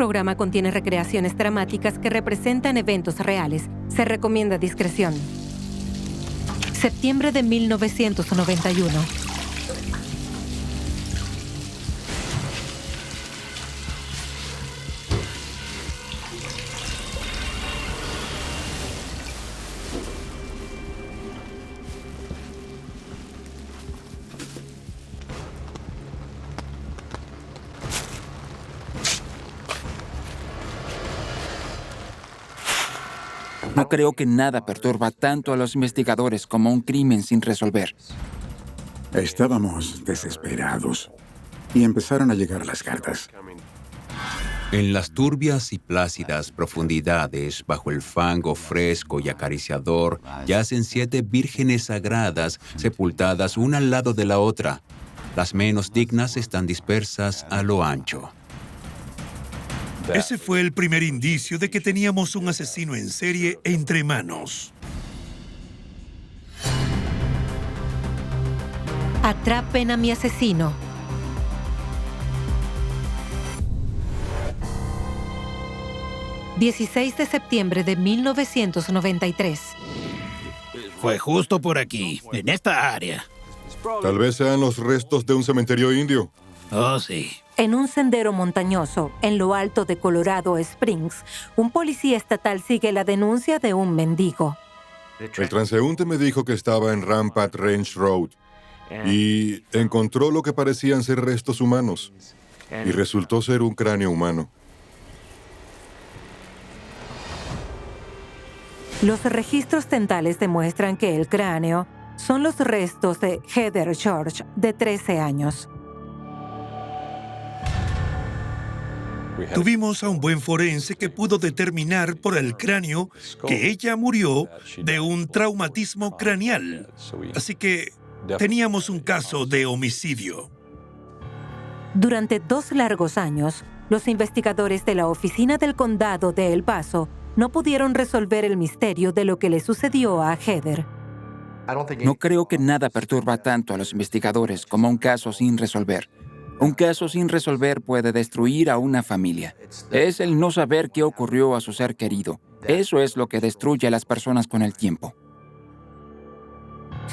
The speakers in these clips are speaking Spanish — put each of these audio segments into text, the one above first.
programa contiene recreaciones dramáticas que representan eventos reales. Se recomienda discreción. Septiembre de 1991. No creo que nada perturba tanto a los investigadores como un crimen sin resolver. Estábamos desesperados y empezaron a llegar las cartas. En las turbias y plácidas profundidades, bajo el fango fresco y acariciador, yacen 7 vírgenes sagradas, sepultadas una al lado de la otra. Las menos dignas están dispersas a lo ancho. Ese fue el primer indicio de que teníamos un asesino en serie entre manos. Atrapen a mi asesino. ...16 de septiembre de 1993. Fue justo por aquí, en esta área. Tal vez sean los restos de un cementerio indio. Oh, sí. En un sendero montañoso, en lo alto de Colorado Springs, un policía estatal sigue la denuncia de un mendigo. El transeúnte me dijo que estaba en Rampart Range Road y encontró lo que parecían ser restos humanos. Y resultó ser un cráneo humano. Los registros dentales demuestran que el cráneo son los restos de Heather George, de 13 años. Tuvimos a un buen forense que pudo determinar por el cráneo que ella murió de un traumatismo craneal. Así que teníamos un caso de homicidio. Durante 2 largos años, los investigadores de la Oficina del Condado de El Paso no pudieron resolver el misterio de lo que le sucedió a Heather. No creo que nada perturba tanto a los investigadores como un caso sin resolver. Un caso sin resolver puede destruir a una familia. Es el no saber qué ocurrió a su ser querido. Eso es lo que destruye a las personas con el tiempo.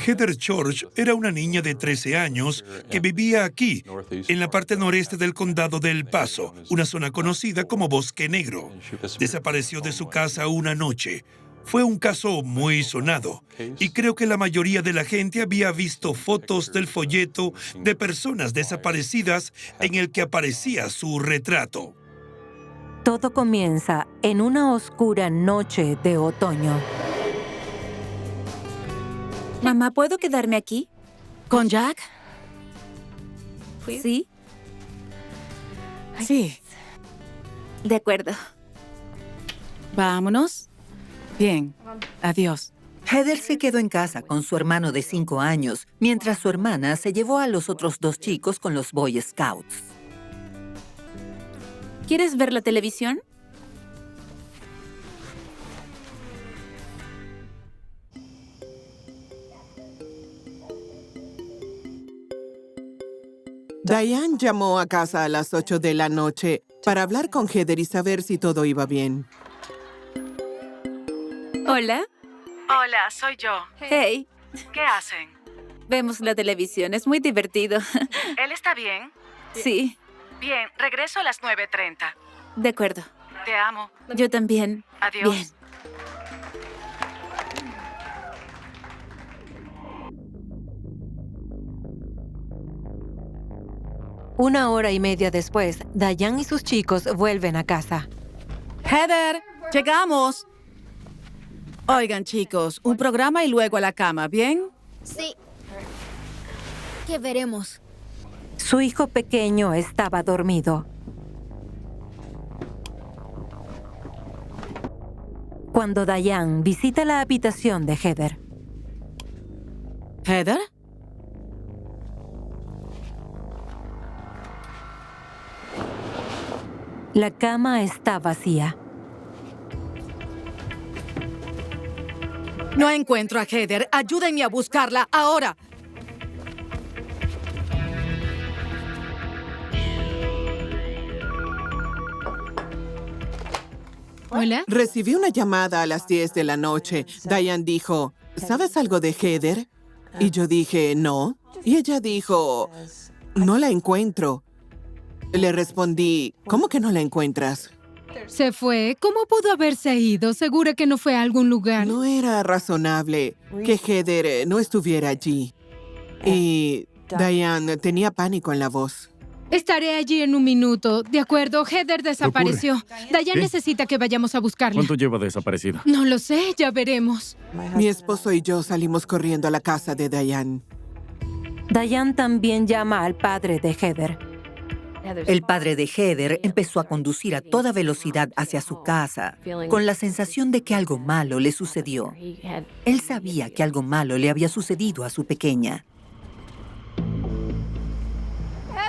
Heather George era una niña de 13 años que vivía aquí, en la parte noreste del condado de El Paso, una zona conocida como Bosque Negro. Desapareció de su casa una noche. Fue un caso muy sonado, y creo que la mayoría de la gente había visto fotos del folleto de personas desaparecidas en el que aparecía su retrato. Todo comienza en una oscura noche de otoño. Mamá, ¿puedo quedarme aquí? ¿Con Jack? ¿Sí? Sí. De acuerdo. Vámonos. Bien. Adiós. Heather se quedó en casa con su hermano de 5 años, mientras su hermana se llevó a los otros 2 chicos con los Boy Scouts. ¿Quieres ver la televisión? Diane llamó a casa a las 8 de la noche para hablar con Heather y saber si todo iba bien. Hola. Hola, soy yo. Hey. ¿Qué hacen? Vemos la televisión, es muy divertido. ¿Él está bien? Sí. Bien, regreso a las 9:30. De acuerdo. Te amo. Yo también. Adiós. Bien. Una hora y media después, Diane y sus chicos vuelven a casa. Heather, llegamos. Oigan, chicos, un programa y luego a la cama, ¿bien? Sí. ¿Qué veremos? Su hijo pequeño estaba dormido. Cuando Diane visita la habitación de Heather. ¿Heather? La cama está vacía. No encuentro a Heather. Ayúdenme a buscarla ahora. Hola. Recibí una llamada a las 10 de la noche. Diane dijo, ¿sabes algo de Heather? Y yo dije, no. Y ella dijo, no la encuentro. Le respondí, ¿cómo que no la encuentras? Se fue. ¿Cómo pudo haberse ido? ¿Segura que no fue a algún lugar? No era razonable que Heather no estuviera allí. Y Diane tenía pánico en la voz. Estaré allí en un minuto. De acuerdo, Heather desapareció. Diane ¿Qué? necesita que vayamos a buscarla. ¿Cuánto lleva desaparecida? No lo sé, ya veremos. Mi esposo y yo salimos corriendo a la casa de Diane. Diane también llama al padre de Heather. El padre de Heather empezó a conducir a toda velocidad hacia su casa, con la sensación de que algo malo le sucedió. Él sabía que algo malo le había sucedido a su pequeña.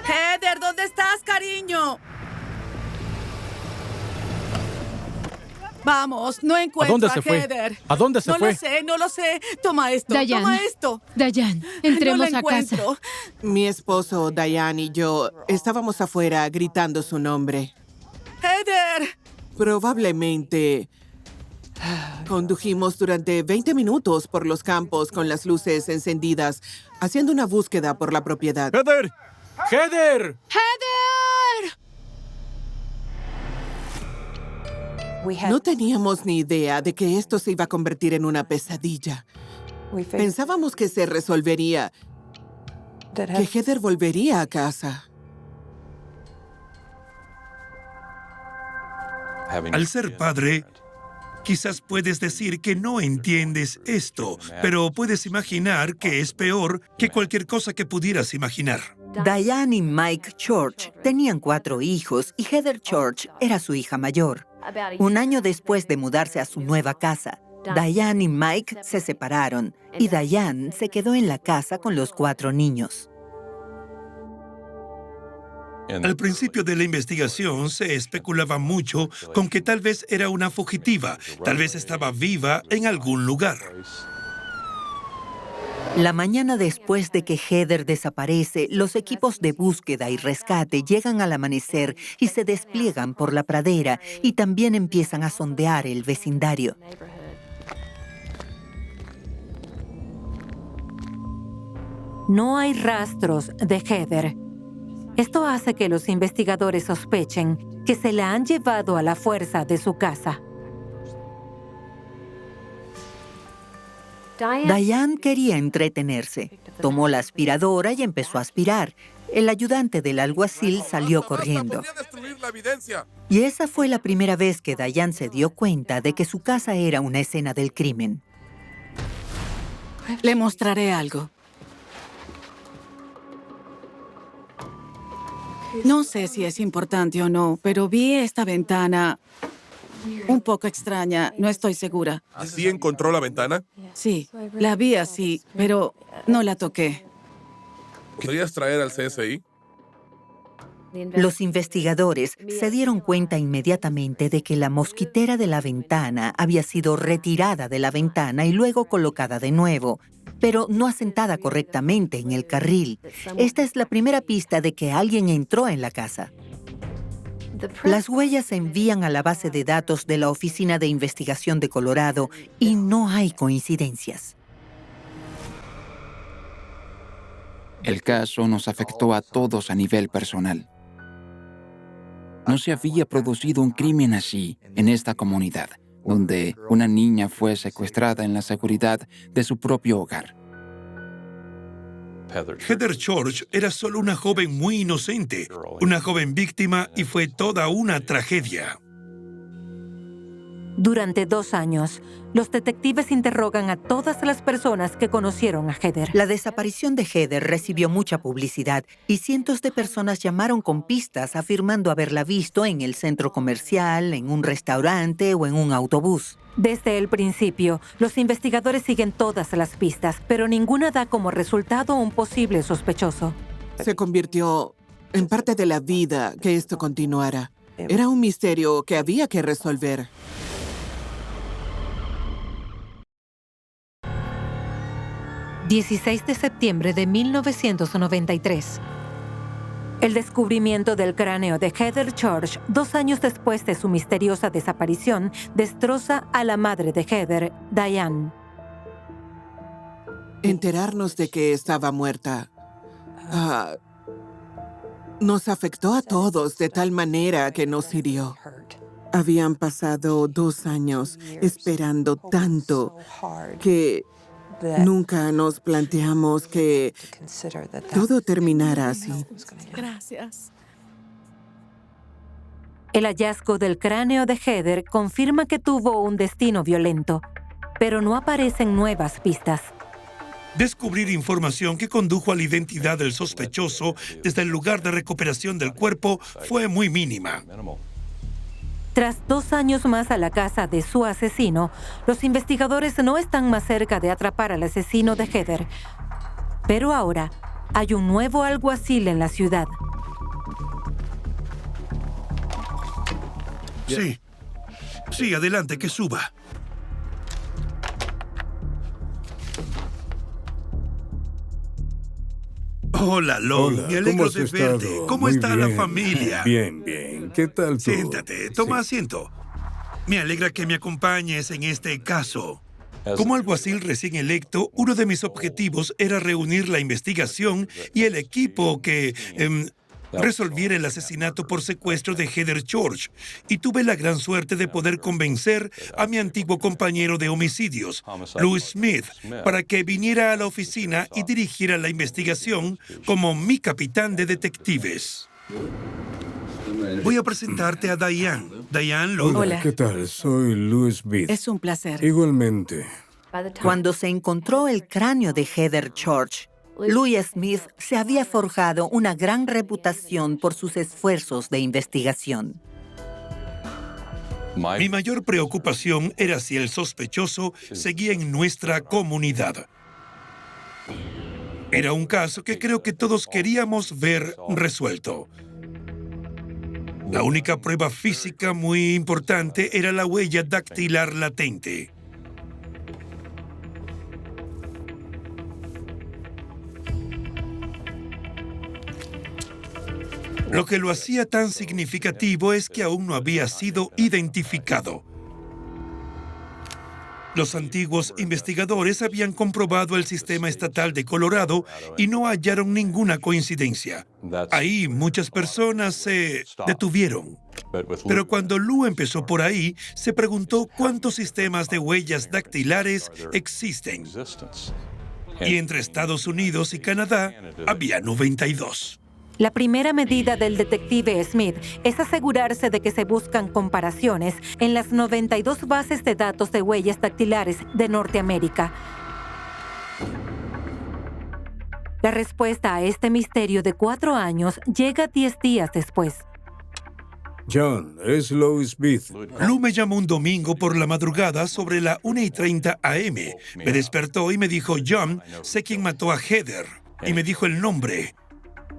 Heather, ¿dónde estás, cariño? Vamos, no encuentro dónde se fue? Heather. ¿A dónde se fue? No lo sé. Toma esto, Diane. toma esto. Diane, entremos no la a casa. encuentro. Mi esposo, Diane y yo estábamos afuera gritando su nombre. Heather. Probablemente condujimos durante 20 minutos por los campos con las luces encendidas, haciendo una búsqueda por la propiedad. ¡Heather! ¡Heather! ¡Heather! No teníamos ni idea de que esto se iba a convertir en una pesadilla. Pensábamos que se resolvería, que Heather volvería a casa. Al ser padre, quizás puedes decir que no entiendes esto, pero puedes imaginar que es peor que cualquier cosa que pudieras imaginar. Diane y Mike Church tenían 4 hijos y Heather Church era su hija mayor. Un año después de mudarse a su nueva casa, Diane y Mike se separaron y Diane se quedó en la casa con los 4 niños. Al principio de la investigación se especulaba mucho con que tal vez era una fugitiva, tal vez estaba viva en algún lugar. La mañana después de que Heather desaparece, los equipos de búsqueda y rescate llegan al amanecer y se despliegan por la pradera y también empiezan a sondear el vecindario. No hay rastros de Heather. Esto hace que los investigadores sospechen que se la han llevado a la fuerza de su casa. Diane quería entretenerse. Tomó la aspiradora y empezó a aspirar. El ayudante del alguacil salió corriendo. Y esa fue la primera vez que Diane se dio cuenta de que su casa era una escena del crimen. Le mostraré algo. No sé si es importante o no, pero vi esta ventana un poco extraña. No estoy segura. ¿Así encontró la ventana? Sí, la vi así, pero no la toqué. ¿Podrías traer al CSI? Los investigadores se dieron cuenta inmediatamente de que la mosquitera de la ventana había sido retirada de la ventana y luego colocada de nuevo, pero no asentada correctamente en el carril. Esta es la primera pista de que alguien entró en la casa. Las huellas se envían a la base de datos de la Oficina de Investigación de Colorado y no hay coincidencias. El caso nos afectó a todos a nivel personal. No se había producido un crimen así en esta comunidad, donde una niña fue secuestrada en la seguridad de su propio hogar. Heather Church era solo una joven muy inocente, una joven víctima y fue toda una tragedia. Durante 2 años, los detectives interrogan a todas las personas que conocieron a Heather. La desaparición de Heather recibió mucha publicidad y cientos de personas llamaron con pistas afirmando haberla visto en el centro comercial, en un restaurante o en un autobús. Desde el principio, los investigadores siguen todas las pistas, pero ninguna da como resultado un posible sospechoso. Se convirtió en parte de la vida que esto continuara. Era un misterio que había que resolver. ...16 de septiembre de 1993. El descubrimiento del cráneo de Heather Church 2 años después de su misteriosa desaparición destroza a la madre de Heather, Diane. Enterarnos de que estaba muerta nos afectó a todos de tal manera que nos hirió. Habían pasado 2 años esperando tanto que nunca nos planteamos que todo terminara así. Gracias. El hallazgo del cráneo de Heather confirma que tuvo un destino violento, pero no aparecen nuevas pistas. Descubrir información que condujo a la identidad del sospechoso desde el lugar de recuperación del cuerpo fue muy mínima. Tras 2 años más a la casa de su asesino, los investigadores no están más cerca de atrapar al asesino de Heather. Pero ahora hay un nuevo alguacil en la ciudad. Sí, adelante, que suba. Hola, Lou. Me alegro de verte. ¿Cómo está la familia? Bien, bien. ¿Qué tal tú? Siéntate, toma asiento. Me alegra que me acompañes en este caso. Como alguacil recién electo, uno de mis objetivos era reunir la investigación y el equipo que resolviera el asesinato por secuestro de Heather Church. Y tuve la gran suerte de poder convencer a mi antiguo compañero de homicidios, Louis Smith, para que viniera a la oficina y dirigiera la investigación como mi capitán de detectives. Voy a presentarte a Diane. Diane Lou. Hola, ¿qué tal? Soy Louis Smith. Es un placer. Igualmente. Cuando se encontró el cráneo de Heather Church, Louis Smith se había forjado una gran reputación por sus esfuerzos de investigación. Mi mayor preocupación era si el sospechoso seguía en nuestra comunidad. Era un caso que creo que todos queríamos ver resuelto. La única prueba física muy importante era la huella dactilar latente. Lo que lo hacía tan significativo es que aún no había sido identificado. Los antiguos investigadores habían comprobado el sistema estatal de Colorado y no hallaron ninguna coincidencia. Ahí muchas personas se detuvieron. Pero cuando Lou empezó por ahí, se preguntó cuántos sistemas de huellas dactilares existen. Y entre Estados Unidos y Canadá había 92. La primera medida del detective Smith es asegurarse de que se buscan comparaciones en las 92 bases de datos de huellas dactilares de Norteamérica. La respuesta a este misterio de 4 años llega 10 días después. John, es Louis Smith. Lou me llamó un domingo por la madrugada sobre la 1:30 a.m. Me despertó y me dijo, John, sé quién mató a Heather. Y me dijo el nombre.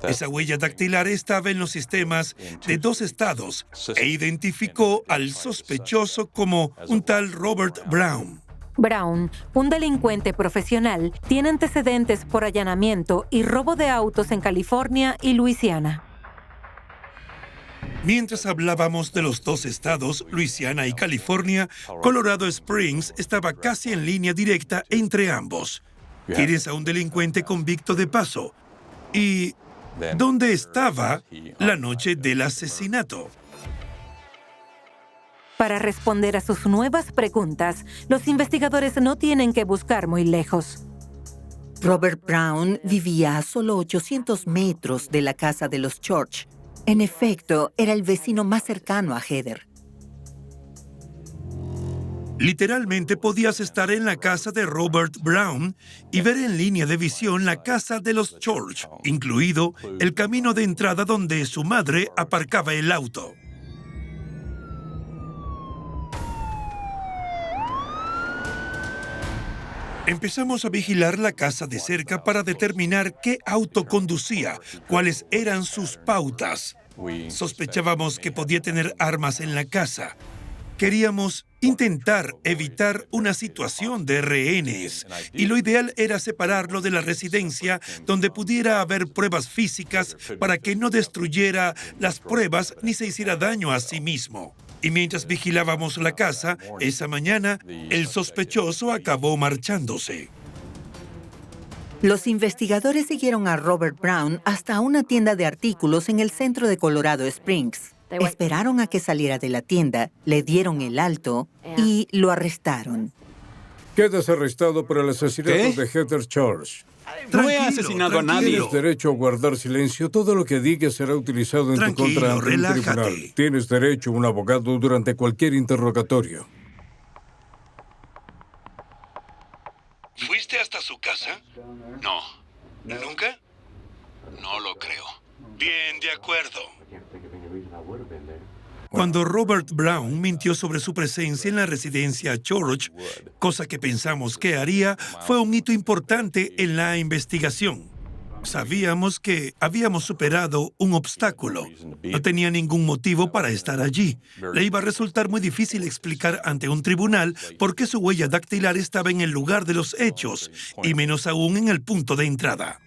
Esa huella dactilar estaba en los sistemas de 2 estados e identificó al sospechoso como un tal Robert Brown. Brown, un delincuente profesional, tiene antecedentes por allanamiento y robo de autos en California y Luisiana. Mientras hablábamos de los 2 estados, Luisiana y California, Colorado Springs estaba casi en línea directa entre ambos. Tienes a un delincuente convicto de paso. ¿Y dónde estaba la noche del asesinato? Para responder a sus nuevas preguntas, los investigadores no tienen que buscar muy lejos. Robert Brown vivía a solo 800 metros de la casa de los Church. En efecto, era el vecino más cercano a Heather. Literalmente podías estar en la casa de Robert Brown y ver en línea de visión la casa de los Church, incluido el camino de entrada donde su madre aparcaba el auto. Empezamos a vigilar la casa de cerca para determinar qué auto conducía, cuáles eran sus pautas. Sospechábamos que podía tener armas en la casa. Queríamos intentar evitar una situación de rehenes y lo ideal era separarlo de la residencia donde pudiera haber pruebas físicas para que no destruyera las pruebas ni se hiciera daño a sí mismo. Y mientras vigilábamos la casa, esa mañana, el sospechoso acabó marchándose. Los investigadores siguieron a Robert Brown hasta una tienda de artículos en el centro de Colorado Springs. Esperaron a que saliera de la tienda, le dieron el alto y lo arrestaron. Quedas arrestado por el asesinato de Heather Church. No he asesinado a nadie. Tienes derecho a guardar silencio. Todo lo que digas será utilizado en tu contra ante un tribunal. Tienes derecho a un abogado durante cualquier interrogatorio. ¿Fuiste hasta su casa? No. ¿Nunca? No lo creo. Bien, de acuerdo. Cuando Robert Brown mintió sobre su presencia en la residencia Church, cosa que pensamos que haría, fue un hito importante en la investigación. Sabíamos que habíamos superado un obstáculo. No tenía ningún motivo para estar allí. Le iba a resultar muy difícil explicar ante un tribunal por qué su huella dactilar estaba en el lugar de los hechos, y menos aún en el punto de entrada.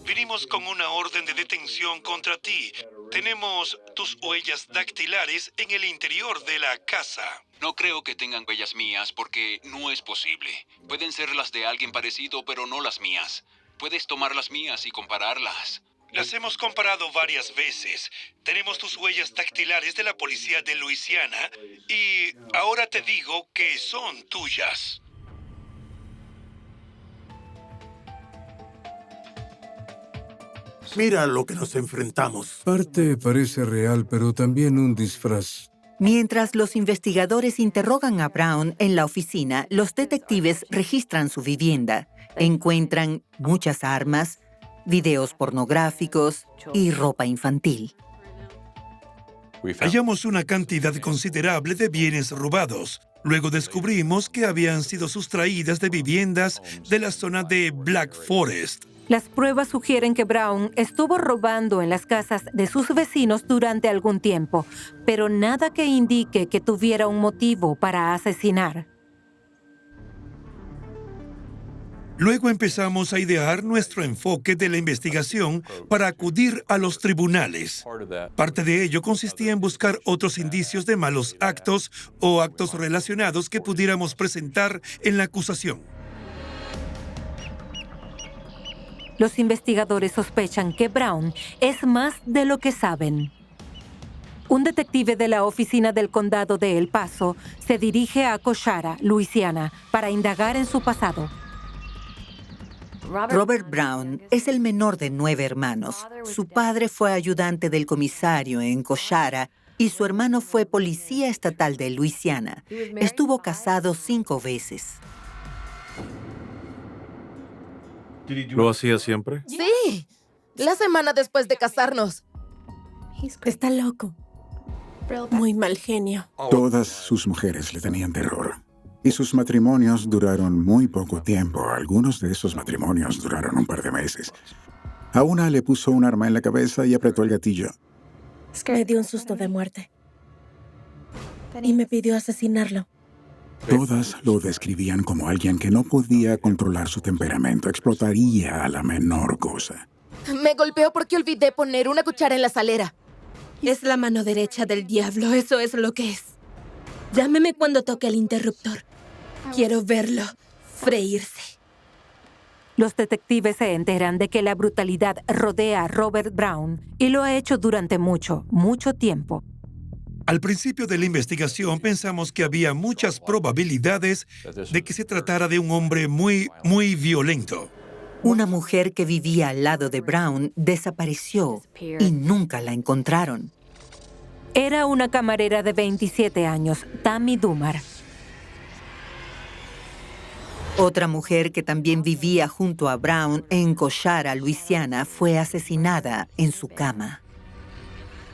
Vinimos con una orden de detención contra ti. Tenemos tus huellas dactilares en el interior de la casa. No creo que tengan huellas mías porque no es posible. Pueden ser las de alguien parecido, pero no las mías. Puedes tomar las mías y compararlas. Las hemos comparado varias veces. Tenemos tus huellas dactilares de la policía de Luisiana y ahora te digo que son tuyas. Mira a lo que nos enfrentamos. Parte parece real, pero también un disfraz. Mientras los investigadores interrogan a Brown en la oficina, los detectives registran su vivienda. Encuentran muchas armas, videos pornográficos y ropa infantil. Hallamos una cantidad considerable de bienes robados. Luego descubrimos que habían sido sustraídas de viviendas de la zona de Black Forest. Las pruebas sugieren que Brown estuvo robando en las casas de sus vecinos durante algún tiempo, pero nada que indique que tuviera un motivo para asesinar. Luego empezamos a idear nuestro enfoque de la investigación para acudir a los tribunales. Parte de ello consistía en buscar otros indicios de malos actos o actos relacionados que pudiéramos presentar en la acusación. Los investigadores sospechan que Brown es más de lo que saben. Un detective de la oficina del condado de El Paso se dirige a Coshara, Luisiana, para indagar en su pasado. Robert Brown es el menor de 9 hermanos. Su padre fue ayudante del comisario en Coshara y su hermano fue policía estatal de Luisiana. Estuvo casado 5 veces. ¿Lo hacía siempre? Sí, la semana después de casarnos. Está loco. Muy mal genio. Todas sus mujeres le tenían terror. Y sus matrimonios duraron muy poco tiempo. Algunos de esos matrimonios duraron un par de meses. A una le puso un arma en la cabeza y apretó el gatillo. Me dio un susto de muerte. Y me pidió asesinarlo. Todas lo describían como alguien que no podía controlar su temperamento. Explotaría a la menor cosa. Me golpeó porque olvidé poner una cuchara en la salera. Es la mano derecha del diablo, eso es lo que es. Llámeme cuando toque el interruptor. Quiero verlo freírse. Los detectives se enteran de que la brutalidad rodea a Robert Brown y lo ha hecho durante mucho tiempo. Al principio de la investigación pensamos que había muchas probabilidades de que se tratara de un hombre muy violento. Una mujer que vivía al lado de Brown desapareció y nunca la encontraron. Era una camarera de 27 años, Tammy Dumar. Otra mujer que también vivía junto a Brown en Coshara, Luisiana, fue asesinada en su cama.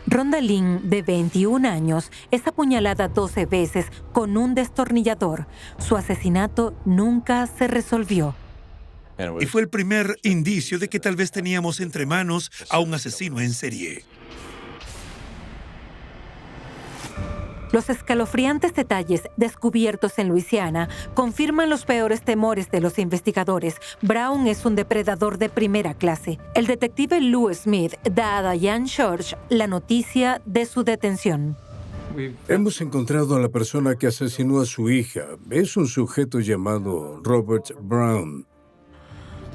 Rhonda Lynn, de 21 años, es apuñalada 12 veces con un destornillador. Su asesinato nunca se resolvió. Y fue el primer indicio de que tal vez teníamos entre manos a un asesino en serie. Los escalofriantes detalles descubiertos en Luisiana confirman los peores temores de los investigadores. Brown es un depredador de primera clase. El detective Lou Smith da a Diane Church la noticia de su detención. Hemos encontrado a la persona que asesinó a su hija. Es un sujeto llamado Robert Brown.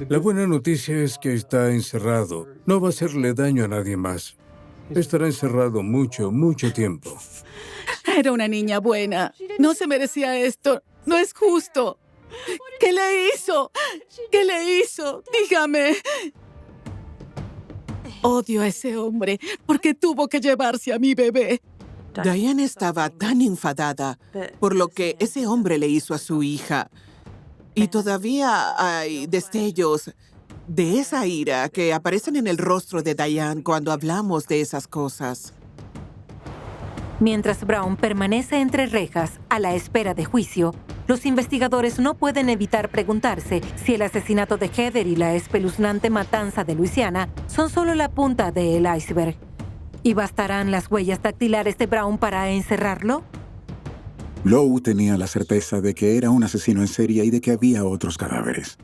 La buena noticia es que está encerrado. No va a hacerle daño a nadie más. Estará encerrado mucho, mucho tiempo. Era una niña buena. No se merecía esto. No es justo. ¿Qué le hizo? ¿Qué le hizo? Dígame. Odio a ese hombre porque tuvo que llevarse a mi bebé. Diane estaba tan enfadada por lo que ese hombre le hizo a su hija. Y todavía hay destellos de esa ira que aparecen en el rostro de Diane cuando hablamos de esas cosas. Mientras Brown permanece entre rejas a la espera de juicio, los investigadores no pueden evitar preguntarse si el asesinato de Heather y la espeluznante matanza de Luisiana son solo la punta del iceberg. ¿Y bastarán las huellas dactilares de Brown para encerrarlo? Lou tenía la certeza de que era un asesino en serie y de que había otros cadáveres.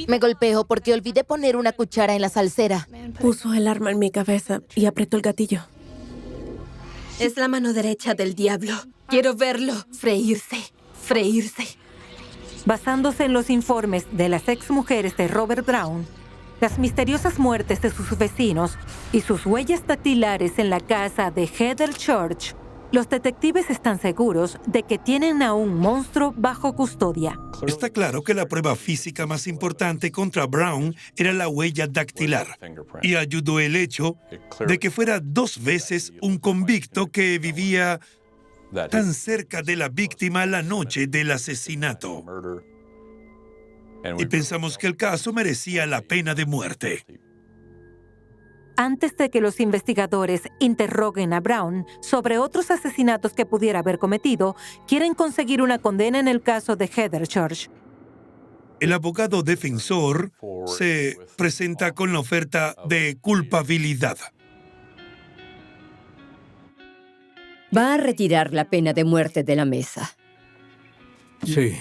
Me golpeo porque olvidé poner una cuchara en la salsera. Puso el arma en mi cabeza y apretó el gatillo. Es la mano derecha del diablo. Quiero verlo freírse, freírse. Basándose en los informes de las exmujeres de Robert Brown, las misteriosas muertes de sus vecinos y sus huellas dactilares en la casa de Heather Church, los detectives están seguros de que tienen a un monstruo bajo custodia. Está claro que la prueba física más importante contra Brown era la huella dactilar, y ayudó el hecho de que fuera 2 veces un convicto que vivía tan cerca de la víctima la noche del asesinato. Y pensamos que el caso merecía la pena de muerte. Antes de que los investigadores interroguen a Brown sobre otros asesinatos que pudiera haber cometido, quieren conseguir una condena en el caso de Heather Church. El abogado defensor se presenta con la oferta de culpabilidad. Va a retirar la pena de muerte de la mesa. Sí.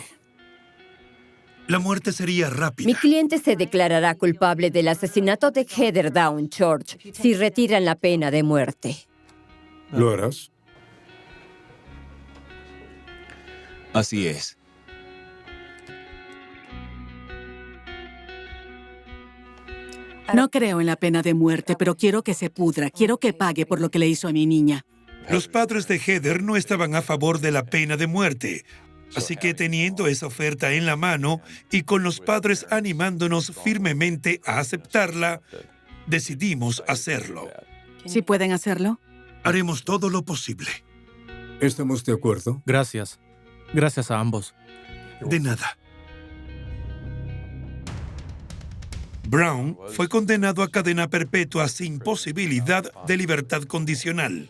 La muerte sería rápida. Mi cliente se declarará culpable del asesinato de Heather Down Church si retiran la pena de muerte. ¿Lo harás? Así es. No creo en la pena de muerte, pero quiero que se pudra. Quiero que pague por lo que le hizo a mi niña. Los padres de Heather no estaban a favor de la pena de muerte. Así que teniendo esa oferta en la mano y con los padres animándonos firmemente a aceptarla, decidimos hacerlo. ¿Sí pueden hacerlo? Haremos todo lo posible. ¿Estamos de acuerdo? Gracias. Gracias a ambos. De nada. Brown fue condenado a cadena perpetua sin posibilidad de libertad condicional.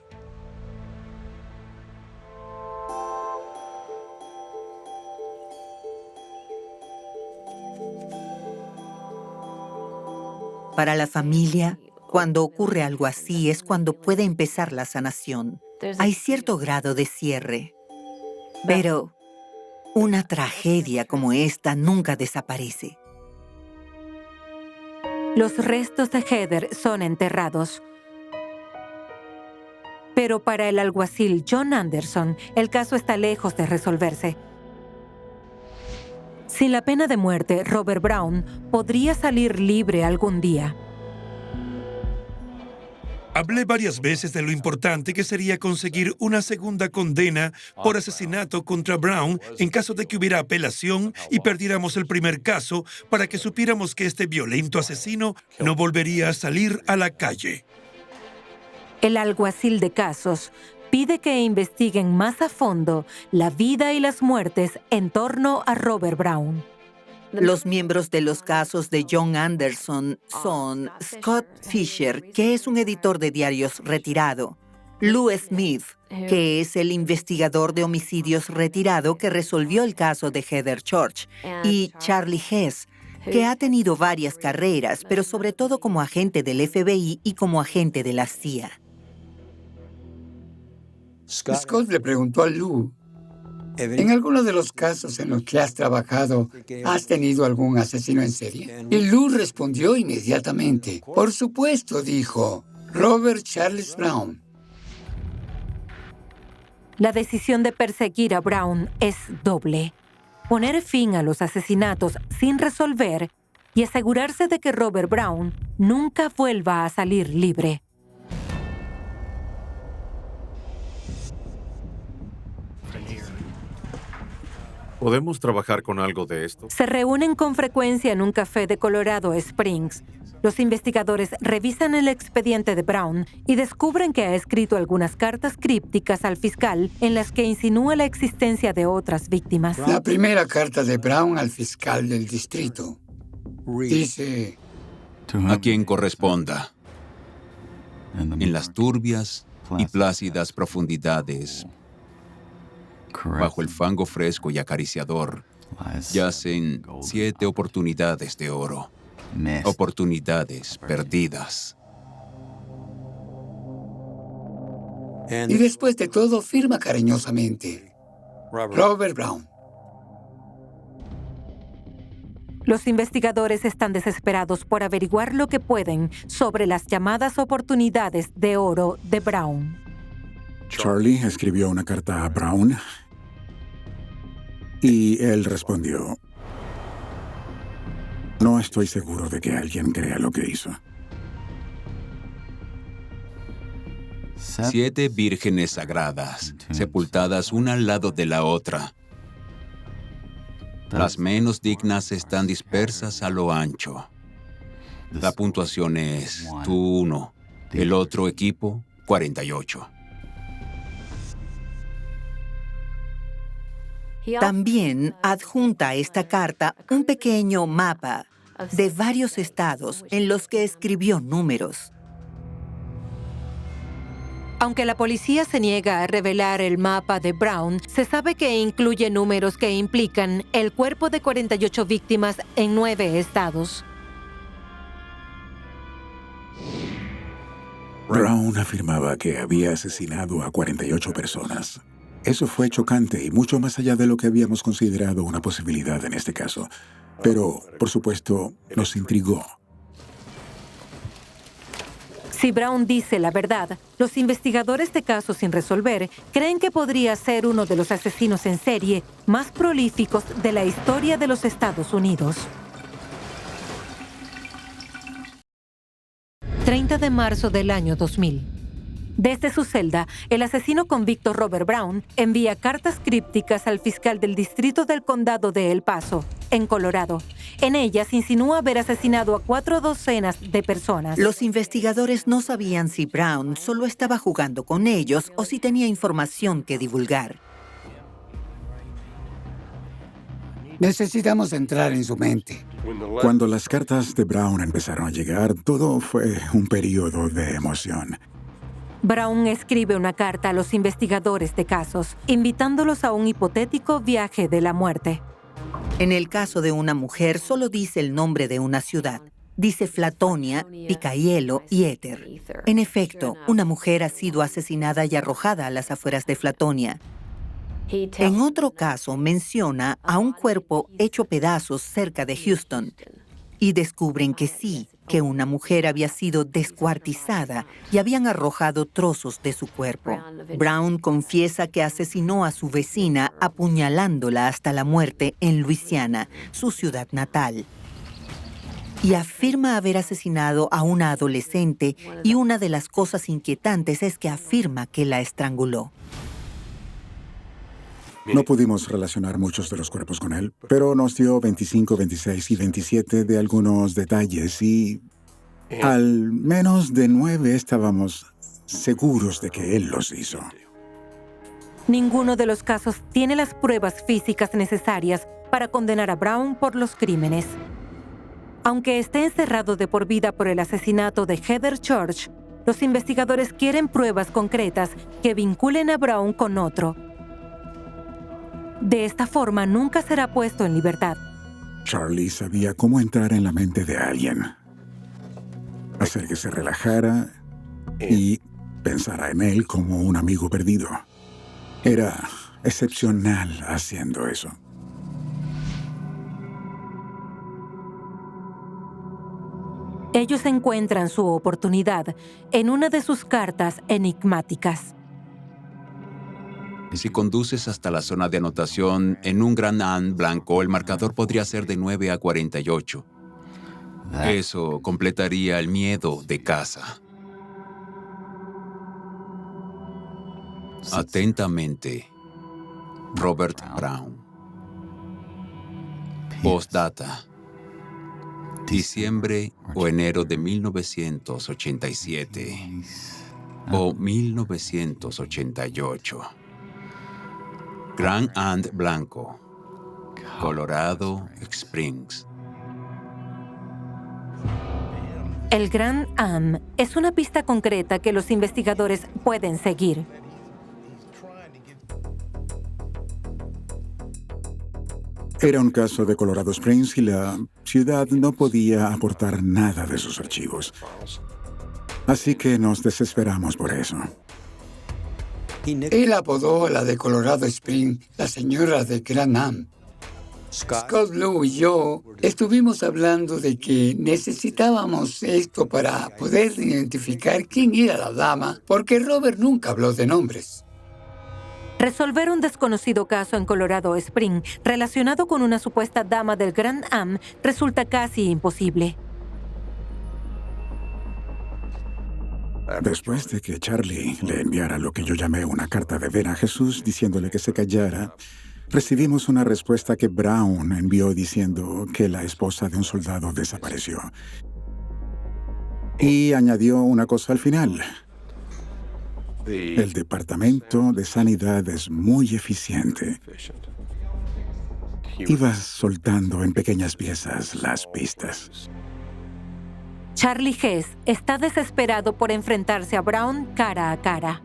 Para la familia, cuando ocurre algo así es cuando puede empezar la sanación. Hay cierto grado de cierre. Pero una tragedia como esta nunca desaparece. Los restos de Heather son enterrados. Pero para el alguacil John Anderson, el caso está lejos de resolverse. Sin la pena de muerte, Robert Brown podría salir libre algún día. Hablé varias veces de lo importante que sería conseguir una segunda condena por asesinato contra Brown en caso de que hubiera apelación y perdiéramos el primer caso para que supiéramos que este violento asesino no volvería a salir a la calle. El alguacil de casos pide que investiguen más a fondo la vida y las muertes en torno a Robert Brown. Los miembros de los casos de John Anderson son Scott Fisher, que es un editor de diarios retirado, Lou Smith, que es el investigador de homicidios retirado que resolvió el caso de Heather Church, y Charlie Hess, que ha tenido varias carreras, pero sobre todo como agente del FBI y como agente de la CIA. Scott le preguntó a Lou, ¿en alguno de los casos en los que has trabajado, has tenido algún asesino en serie? Y Lou respondió inmediatamente. Por supuesto, dijo, Robert Charles Brown. La decisión de perseguir a Brown es doble. Poner fin a los asesinatos sin resolver y asegurarse de que Robert Brown nunca vuelva a salir libre. ¿Podemos trabajar con algo de esto? Se reúnen con frecuencia en un café de Colorado Springs. Los investigadores revisan el expediente de Brown y descubren que ha escrito algunas cartas crípticas al fiscal en las que insinúa la existencia de otras víctimas. La primera carta de Brown al fiscal del distrito dice: a quien corresponda, en las turbias y plácidas profundidades, bajo el fango fresco y acariciador, yacen 7 oportunidades de oro. Oportunidades perdidas. Y después de todo, firma cariñosamente, Robert Brown. Los investigadores están desesperados por averiguar lo que pueden sobre las llamadas oportunidades de oro de Brown. Charlie escribió una carta a Brown y él respondió: no estoy seguro de que alguien crea lo que hizo. 7 vírgenes sagradas, sepultadas una al lado de la otra. Las menos dignas están dispersas a lo ancho. La puntuación es tú 1, el otro equipo 48. También adjunta a esta carta un pequeño mapa de varios estados en los que escribió números. Aunque la policía se niega a revelar el mapa de Brown, se sabe que incluye números que implican el cuerpo de 48 víctimas en 9 estados. Brown afirmaba que había asesinado a 48 personas. Eso fue chocante y mucho más allá de lo que habíamos considerado una posibilidad en este caso. Pero, por supuesto, nos intrigó. Si Brown dice la verdad, los investigadores de casos sin resolver creen que podría ser uno de los asesinos en serie más prolíficos de la historia de los Estados Unidos. 30 de marzo del año 2000. Desde su celda, el asesino convicto Robert Brown envía cartas crípticas al fiscal del distrito del condado de El Paso, en Colorado. En ellas insinúa haber asesinado a 4 docenas de personas. Los investigadores no sabían si Brown solo estaba jugando con ellos o si tenía información que divulgar. Necesitamos entrar en su mente. Cuando las cartas de Brown empezaron a llegar, todo fue un periodo de emoción. Brown escribe una carta a los investigadores de casos, invitándolos a un hipotético viaje de la muerte. En el caso de una mujer, solo dice el nombre de una ciudad. Dice Flatonia, Picaielo y Éter. En efecto, una mujer ha sido asesinada y arrojada a las afueras de Flatonia. En otro caso, menciona a un cuerpo hecho pedazos cerca de Houston. Y descubren que sí, que una mujer había sido descuartizada y habían arrojado trozos de su cuerpo. Brown confiesa que asesinó a su vecina apuñalándola hasta la muerte en Luisiana, su ciudad natal. Y afirma haber asesinado a una adolescente y una de las cosas inquietantes es que afirma que la estranguló. No pudimos relacionar muchos de los cuerpos con él, pero nos dio 25, 26 y 27 de algunos detalles y al menos de 9 estábamos seguros de que él los hizo. Ninguno de los casos tiene las pruebas físicas necesarias para condenar a Brown por los crímenes. Aunque esté encerrado de por vida por el asesinato de Heather Church, los investigadores quieren pruebas concretas que vinculen a Brown con otro. De esta forma, nunca será puesto en libertad. Charlie sabía cómo entrar en la mente de alguien, hacer que se relajara y pensara en él como un amigo perdido. Era excepcional haciendo eso. Ellos encuentran su oportunidad en una de sus cartas enigmáticas. Si conduces hasta la zona de anotación en un Grand Am blanco, el marcador podría ser de 9 a 48. Eso completaría el miedo de casa. Atentamente, Robert Brown. Postdata. Diciembre o enero de 1987 o 1988. Grand Am blanco, Colorado Springs. El Grand Am es una pista concreta que los investigadores pueden seguir. Era un caso de Colorado Springs y la ciudad no podía aportar nada de sus archivos. Así que nos desesperamos por eso. Él apodó a la de Colorado Springs la señora de Grand Am. Scott, Lou y yo estuvimos hablando de que necesitábamos esto para poder identificar quién era la dama, porque Robert nunca habló de nombres. Resolver un desconocido caso en Colorado Springs relacionado con una supuesta dama del Grand Am resulta casi imposible. Después de que Charlie le enviara lo que yo llamé una carta de ver a Jesús diciéndole que se callara, recibimos una respuesta que Brown envió diciendo que la esposa de un soldado desapareció. Y añadió una cosa al final. El Departamento de Sanidad es muy eficiente. Iba soltando en pequeñas piezas las pistas. Charlie Hess está desesperado por enfrentarse a Brown cara a cara.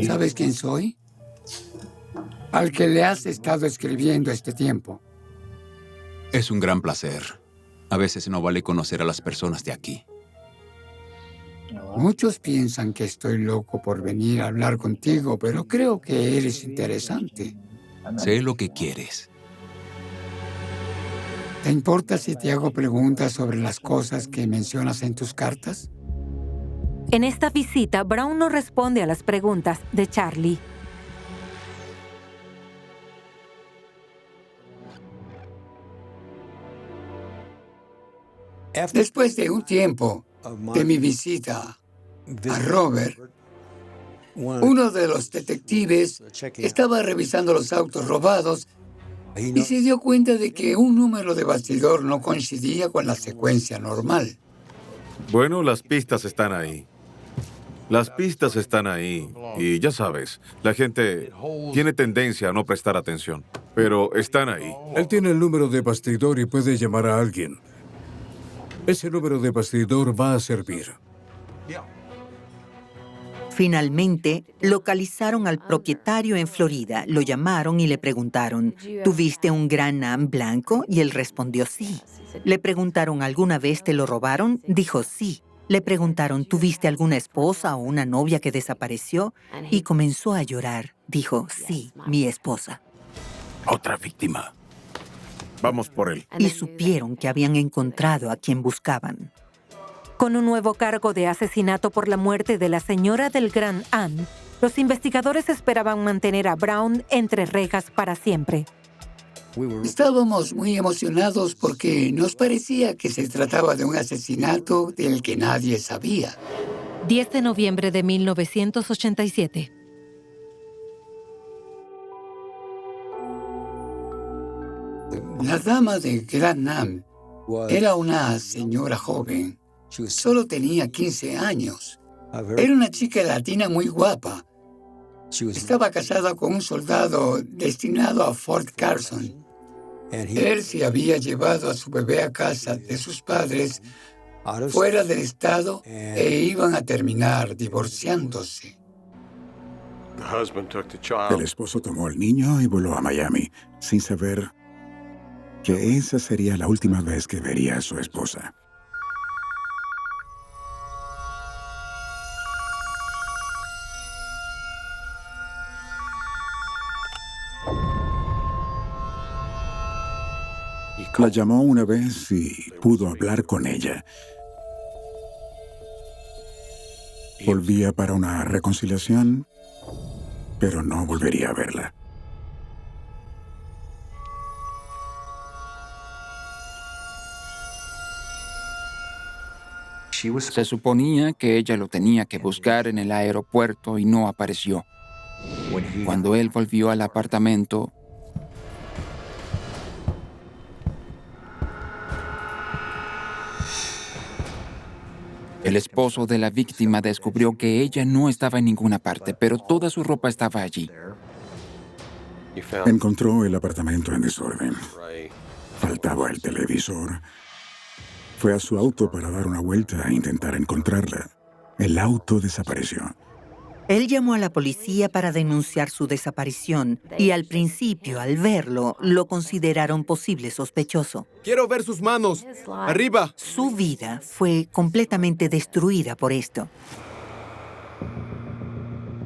¿Sabes quién soy? Al que le has estado escribiendo este tiempo. Es un gran placer. A veces no vale conocer a las personas de aquí. Muchos piensan que estoy loco por venir a hablar contigo, pero creo que eres interesante. Sé lo que quieres. ¿Te importa si te hago preguntas sobre las cosas que mencionas en tus cartas? En esta visita, Brown no responde a las preguntas de Charlie. Después de un tiempo de mi visita a Robert, uno de los detectives estaba revisando los autos robados y se dio cuenta de que un número de bastidor no coincidía con la secuencia normal. Bueno, las pistas están ahí. Las pistas están ahí. Y ya sabes, la gente tiene tendencia a no prestar atención. Pero están ahí. Él tiene el número de bastidor y puede llamar a alguien. Ese número de bastidor va a servir. Finalmente, localizaron al propietario en Florida. Lo llamaron y le preguntaron, ¿tuviste un Grand Am blanco? Y él respondió sí. Le preguntaron, ¿alguna vez te lo robaron? Dijo sí. Le preguntaron, ¿tuviste alguna esposa o una novia que desapareció? Y comenzó a llorar. Dijo, sí, mi esposa. Otra víctima. Vamos por él. Y supieron que habían encontrado a quien buscaban. Con un nuevo cargo de asesinato por la muerte de la señora del Grand Am, los investigadores esperaban mantener a Brown entre rejas para siempre. Estábamos muy emocionados porque nos parecía que se trataba de un asesinato del que nadie sabía. 10 de noviembre de 1987. La dama de Grand Am era una señora joven. Solo tenía 15 años. Era una chica latina muy guapa. Estaba casada con un soldado destinado a Fort Carson. Él se había llevado a su bebé a casa de sus padres fuera del estado e iban a terminar divorciándose. El esposo tomó al niño y voló a Miami, sin saber que esa sería la última vez que vería a su esposa. La llamó una vez y pudo hablar con ella. Volvía para una reconciliación, pero no volvería a verla. Se suponía que ella lo tenía que buscar en el aeropuerto y no apareció. Cuando él volvió al apartamento, el esposo de la víctima descubrió que ella no estaba en ninguna parte, pero toda su ropa estaba allí. Encontró el apartamento en desorden. Faltaba el televisor. Fue a su auto para dar una vuelta e intentar encontrarla. El auto desapareció. Él llamó a la policía para denunciar su desaparición y al principio, al verlo, lo consideraron posible sospechoso. ¡Quiero ver sus manos! ¡Arriba! Su vida fue completamente destruida por esto.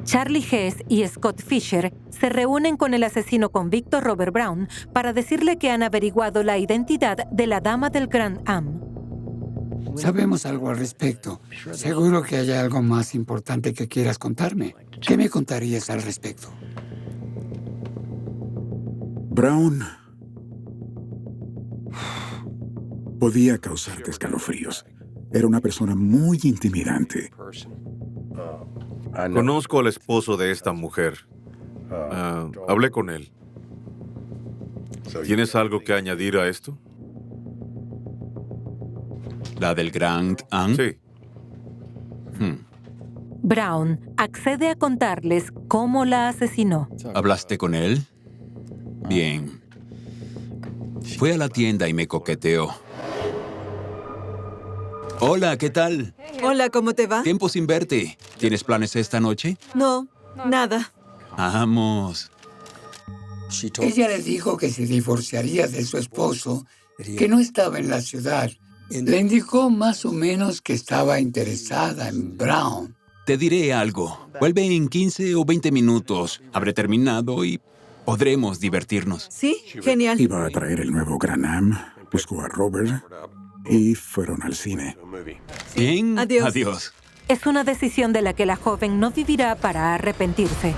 Charlie Hess y Scott Fisher se reúnen con el asesino convicto Robert Brown para decirle que han averiguado la identidad de la dama del Grand Am. Sabemos algo al respecto. Seguro que hay algo más importante que quieras contarme. ¿Qué me contarías al respecto? Brown podía causarte escalofríos. Era una persona muy intimidante. Conozco al esposo de esta mujer. Hablé con él. ¿Tienes algo que añadir a esto? ¿La del Grand Am? Sí. Brown accede a contarles cómo la asesinó. ¿Hablaste con él? Bien. Fue a la tienda y me coqueteó. Hola, ¿qué tal? Hola, ¿cómo te va? Tiempo sin verte. ¿Tienes planes esta noche? No, nada. Vamos. Ella le dijo que se divorciaría de su esposo, que no estaba en la ciudad. Le indicó más o menos que estaba interesada en Brown. Te diré algo. Vuelve en 15 o 20 minutos. Habré terminado y podremos divertirnos. Sí, genial. Iba a traer el nuevo Grand Am, buscó a Robert y fueron al cine. Bien, adiós. Adiós. Es una decisión de la que la joven no vivirá para arrepentirse.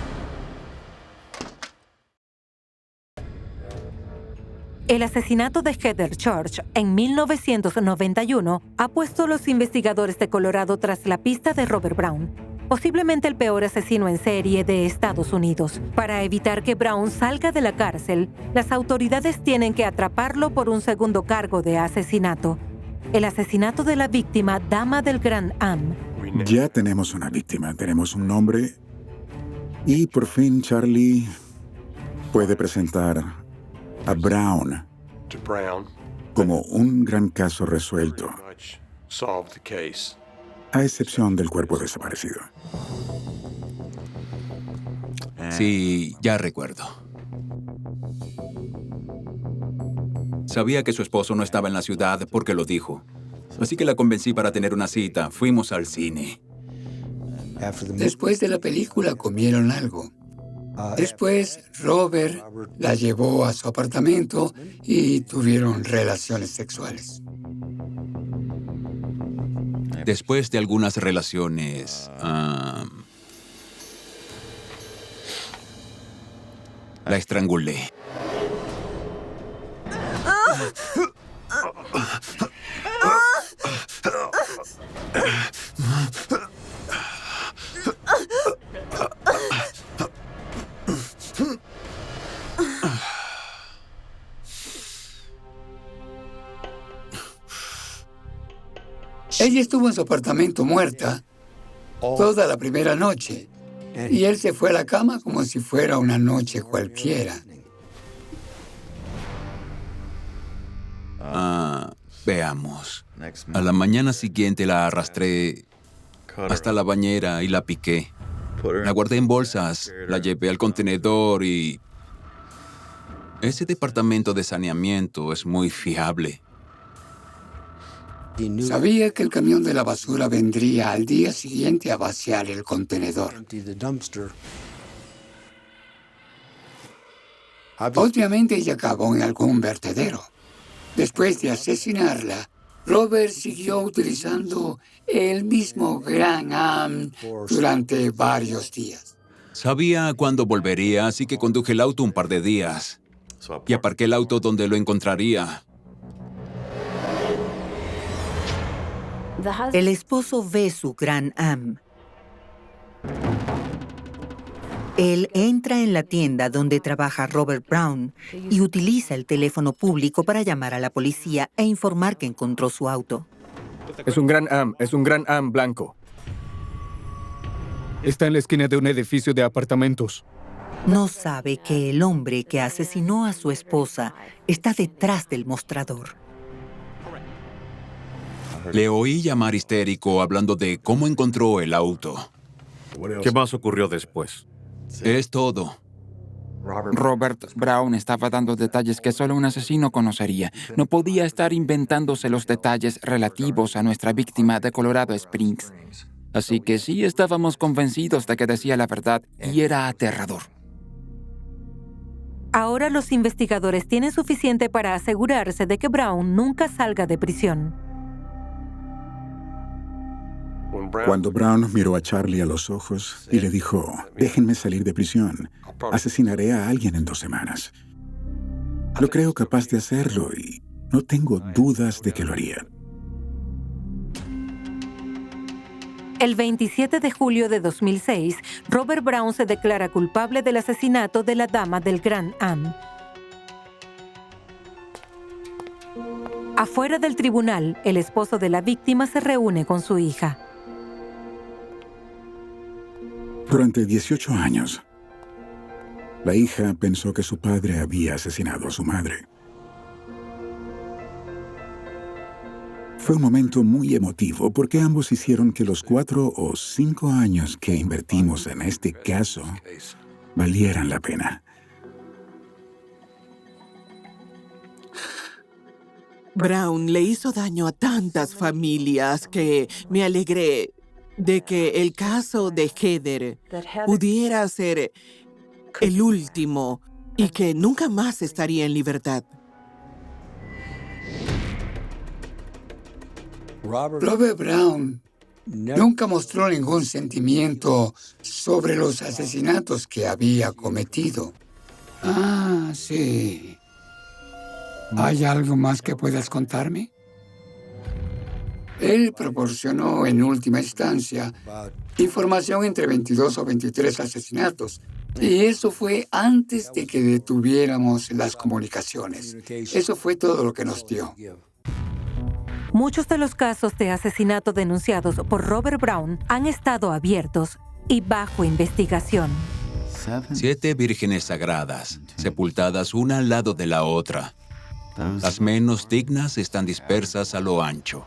El asesinato de Heather Church en 1991 ha puesto a los investigadores de Colorado tras la pista de Robert Brown, posiblemente el peor asesino en serie de Estados Unidos. Para evitar que Brown salga de la cárcel, las autoridades tienen que atraparlo por un segundo cargo de asesinato. El asesinato de la víctima, dama del Grand Am. Ya tenemos una víctima, tenemos un nombre y por fin Charlie puede presentar a Brown como un gran caso resuelto, a excepción del cuerpo desaparecido. Sí, ya recuerdo. Sabía que su esposo no estaba en la ciudad porque lo dijo. Así que la convencí para tener una cita. Fuimos al cine. Después de la película comieron algo. Después, Robert la llevó a su apartamento y tuvieron relaciones sexuales. Después de algunas relaciones, la estrangulé. Ella estuvo en su apartamento muerta toda la primera noche y él se fue a la cama como si fuera una noche cualquiera. Veamos. A la mañana siguiente la arrastré hasta la bañera y la piqué. La guardé en bolsas, la llevé al contenedor y... Ese departamento de saneamiento es muy fiable. Sabía que el camión de la basura vendría al día siguiente a vaciar el contenedor. Obviamente ella acabó en algún vertedero. Después de asesinarla, Robert siguió utilizando el mismo Gran Am durante varios días. Sabía cuándo volvería, así que conduje el auto un par de días. Y aparqué el auto donde lo encontraría. El esposo ve su Gran Am. Él entra en la tienda donde trabaja Robert Brown y utiliza el teléfono público para llamar a la policía e informar que encontró su auto. Es un Gran Am blanco. Está en la esquina de un edificio de apartamentos. No sabe que el hombre que asesinó a su esposa está detrás del mostrador. Le oí llamar histérico hablando de cómo encontró el auto. ¿Qué más ocurrió después? Es todo. Robert Brown estaba dando detalles que solo un asesino conocería. No podía estar inventándose los detalles relativos a nuestra víctima de Colorado Springs. Así que sí estábamos convencidos de que decía la verdad y era aterrador. Ahora los investigadores tienen suficiente para asegurarse de que Brown nunca salga de prisión. Cuando Brown miró a Charlie a los ojos y le dijo, déjenme salir de prisión, asesinaré a alguien en 2 semanas. Lo creo capaz de hacerlo y no tengo dudas de que lo haría. El 27 de julio de 2006, Robert Brown se declara culpable del asesinato de la dama del Gran Am. Afuera del tribunal, el esposo de la víctima se reúne con su hija. Durante 18 años, la hija pensó que su padre había asesinado a su madre. Fue un momento muy emotivo porque ambos hicieron que los 4 o 5 años que invertimos en este caso valieran la pena. Brown le hizo daño a tantas familias que me alegré de que el caso de Heather pudiera ser el último y que nunca más estaría en libertad. Robert Brown nunca mostró ningún sentimiento sobre los asesinatos que había cometido. Ah, sí. ¿Hay algo más que puedas contarme? Él proporcionó en última instancia información entre 22 o 23 asesinatos. Y eso fue antes de que detuviéramos las comunicaciones. Eso fue todo lo que nos dio. Muchos de los casos de asesinato denunciados por Robert Brown han estado abiertos y bajo investigación. 7 vírgenes sagradas, sepultadas una al lado de la otra. Las menos dignas están dispersas a lo ancho.